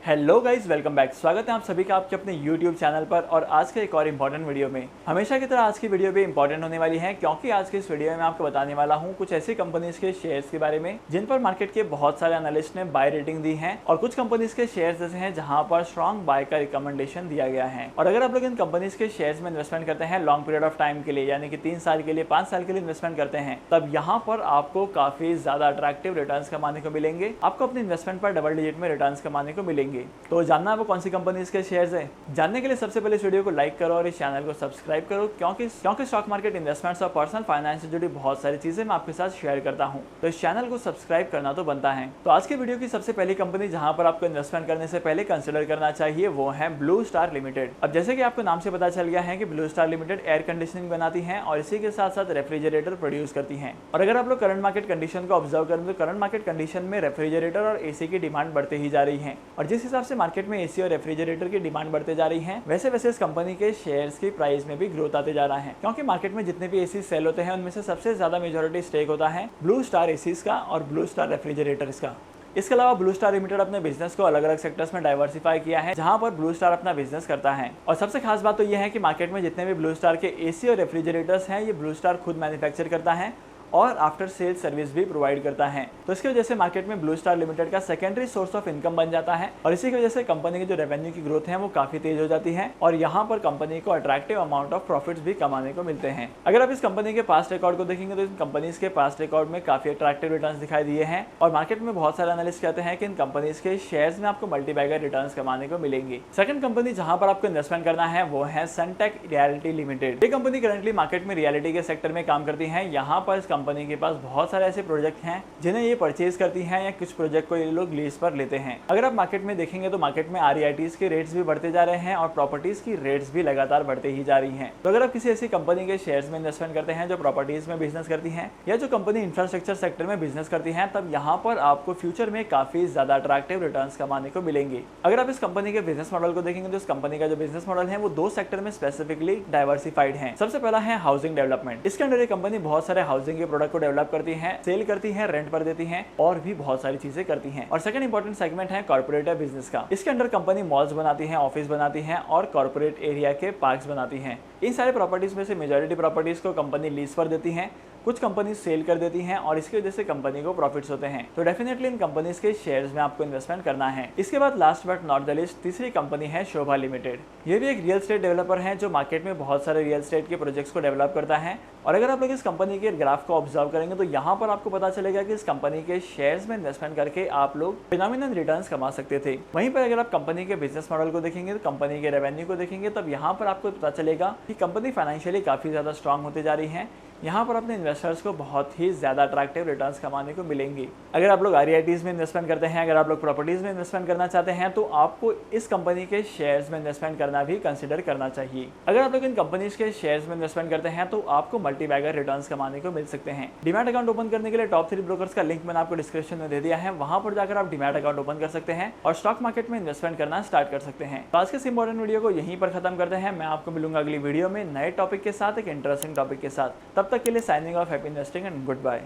Hello guys, welcome back. स्वागत है आप सभी का आपके अपने YouTube चैनल पर और आज के एक और इम्पॉर्टेंट वीडियो में। हमेशा की तरह आज की वीडियो भी इम्पॉर्टेंट होने वाली है क्योंकि आज के इस वीडियो में मैं आपको बताने वाला हूं कुछ ऐसी कंपनीज के शेयर्स के बारे में जिन पर मार्केट के बहुत सारे एनालिस्ट ने बाय रेटिंग दी है और कुछ कंपनीज के शेयर्स ऐसे हैं जहां पर स्ट्रॉन्ग बाय का रिकमेंडेशन दिया गया है। और अगर आप लोग इन कंपनीज के शेयर्स में इन्वेस्टमेंट करते हैं लॉन्ग पीरियड ऑफ टाइम के लिए, यानी कि 3 साल के लिए, 5 साल के लिए इन्वेस्टमेंट करते हैं, तब यहाँ पर आपको काफी ज्यादा अट्रैक्टिव रिटर्न्स कमाने को मिलेंगे। आपको अपने इन्वेस्टमेंट पर डबल डिजिट में रिटर्न्स कमाने को मिलेंगे। तो जानना वो कौन सी कंपनीज के शेयर्स हैं, जानने के लिए सबसे पहले इस वीडियो को लाइक करो और इस चैनल को सब्सक्राइब करो क्योंकि स्टॉक मार्केट, इन्वेस्टमेंट्स और पर्सनल फाइनेंस से जुड़ी बहुत सारी चीजें मैं आपके साथ शेयर करता हूं, तो इस चैनल को सब्सक्राइब करना तो बनता है। तो आज की वीडियो की सबसे पहली कंपनी जहां पर आपको इन्वेस्टमेंट करने से पहले कंसिडर करना चाहिए वो है ब्लू स्टार लिमिटेड। अब जैसे कि आपको नाम से पता चल गया है कि blue star limited air conditioning बनाती है और इसी के साथ साथ रेफ्रिजरेटर प्रोड्यूस करती है। और अगर आप लोग करंट मार्केट कंडीशन को ऑब्जर्व करें तो करंट मार्केट कंडीशन में रेफ्रिजरेटर और एसी की डिमांड बढ़ते ही जा रही है। और जिस हिसाब से मार्केट में एसी और रेफ्रिजरेटर की डिमांड बढ़ते जा रही है, वैसे वैसे इस कंपनी के शेयर्स की प्राइस में भी ग्रोथ आते जा रहा है क्योंकि मार्केट में जितने भी एसी सेल होते हैं उनमें से सबसे ज्यादा मेजॉरिटी स्टेक होता है ब्लू स्टार एसीज का और ब्लू स्टार रेफ्रिजरेटर्स का। इसके अलावा ब्लू स्टार लिमिटेड अपने बिजनेस को अलग अलग सेक्टर्स में डाइवर्सिफाई किया है जहां पर ब्लू स्टार अपना बिजनेस करता है। और सबसे खास बात तो यह है कि मार्केट में जितने भी ब्लू स्टार के एसी और रेफ्रिजरेटर्स हैं ये ब्लू स्टार खुद मैन्युफैक्चर करता है और आफ्टर सेल सर्विस भी प्रोवाइड करता है। तो इसकी वजह से मार्केट में ब्लू स्टार लिमिटेड का सेकेंडरी सोर्स ऑफ इनकम बन जाता है और इसी की वजह से कंपनी की जो रेवेन्यू की ग्रोथ है वो काफी तेज हो जाती है और यहाँ पर कंपनी को अट्रैक्टिव अमाउंट ऑफ प्रॉफिट्स भी कमाने को मिलते हैं। अगर आप इस कंपनी के पास्ट रिकॉर्ड को देखेंगे तो इन कंपनीज के पास्ट रिकॉर्ड में काफी अट्रैक्टिव रिटर्न्स दिखाई दिए हैं और मार्केट में बहुत सारे एनालिस्ट कहते हैं कि इन कंपनीज के शेयर्स में आपको मल्टीबैगर रिटर्न्स कमाने को मिलेंगे। सेकंड कंपनी जहां पर आपको इन्वेस्टमेंट करना है वो है सनटेक रियलिटी लिमिटेड। ये कंपनी करंटली मार्केट में रियलिटी के सेक्टर में काम करती है। यहाँ पर इस कंपनी के पास बहुत सारे ऐसे प्रोजेक्ट हैं जिन्हें ये परचेज करती हैं या कुछ प्रोजेक्ट को ये लोग लीज पर लेते हैं। अगर आप मार्केट में देखेंगे तो मार्केट में आरईआईटीज के रेट्स भी बढ़ते जा रहे हैं और प्रॉपर्टीज की रेट्स भी लगातार बढ़ते ही जा रही हैं। तो अगर आप किसी ऐसी कंपनी के शेयर्स में इन्वेस्टमेंट करते हैं जो प्रॉपर्टीज में बिजनेस करती हैं या जो कंपनी इंफ्रास्ट्रक्चर सेक्टर में बिजनेस करती है, तब यहाँ पर आपको फ्यूचर में काफी ज्यादा अट्रैक्टिव रिटर्न्स कमाने को मिलेंगे। अगर आप इस कंपनी के बिजनेस मॉडल को देखेंगे तो इस कंपनी का जो बिजनेस मॉडल है वो 2 सेक्टर में स्पेसिफिकली डाइवर्सिफाइड है। सबसे पहला है हाउसिंग डेवलपमेंट। इसके अंदर ये कंपनी बहुत सारे हाउसिंग के प्रोडक्ट को डेवलप करती है, सेल करती है, रेंट पर देती हैं और भी बहुत सारी चीजें करती हैं। और सेकंड इंपॉर्टेंट सेगमेंट है कॉर्पोरेट बिजनेस का। इसके अंदर कंपनी मॉल्स बनाती है, ऑफिस बनाती है और कॉर्पोरेट एरिया के पार्क्स बनाती हैं। इन सारे प्रॉपर्टीज में से मेजॉरिटी प्रॉपर्टीज को कंपनी लीज पर देती है, कुछ कंपनी सेल कर देती हैं और इसकी वजह से कंपनी को प्रॉफिट्स होते हैं। तो डेफिनेटली इन कंपनीज के शेयर्स में आपको इन्वेस्टमेंट करना है। इसके बाद last but not the list तीसरी कंपनी है शोभा लिमिटेड। ये भी एक रियल एस्टेट डेवलपर है जो मार्केट में बहुत सारे रियल एस्टेट के प्रोजेक्ट्स को डेवलप करता है। और अगर आप लोग इस कंपनी के ग्राफ को ऑब्जर्व करेंगे तो यहाँ पर आपको पता चलेगा कि इस कंपनी के शेयर्स में इन्वेस्टमेंट करके आप लोग फिनोमिनल रिटर्न्स कमा सकते थे। वहीं पर अगर आप कंपनी के बिजनेस मॉडल को देखेंगे तो कंपनी के रेवेन्यू को देखेंगे तब यहाँ पर आपको पता चलेगा कि कंपनी फाइनेंशियली काफी ज्यादा स्ट्रांग होती जा रही है। यहाँ पर अपने इन्वेस्टर्स को बहुत ही ज्यादा अट्रैक्टिव रिटर्न्स कमाने को मिलेंगे। अगर आप लोग आरईआईटीज में इन्वेस्टमेंट करते हैं, अगर आप लोग प्रॉपर्टीज में इन्वेस्टमेंट करना चाहते हैं तो आपको इस कंपनी के शेयर्स में इन्वेस्टमेंट करना भी कंसिडर करना चाहिए। अगर आप लोग इन कंपनीज के शेयर्स में इन्वेस्टमेंट करते हैं तो आपको मल्टीबैगर रिटर्न्स कमाने को मिल सकते हैं। डीमैट अकाउंट ओपन करने के लिए टॉप 3 ब्रोकर्स का लिंक मैंने आपको डिस्क्रिप्शन में दे दिया है, वहां पर जाकर आप डीमैट अकाउंट ओपन कर सकते हैं और स्टॉक मार्केट में इन्वेस्टमेंट करना स्टार्ट कर सकते हैं। तो आज के इस इंपॉर्टेंट वीडियो को यहीं पर खत्म करते हैं। मैं आपको मिलूंगा अगली वीडियो में नए टॉपिक के साथ, एक इंटरेस्टिंग टॉपिक के साथ। तब तक के लिए signing off, happy investing and good bye.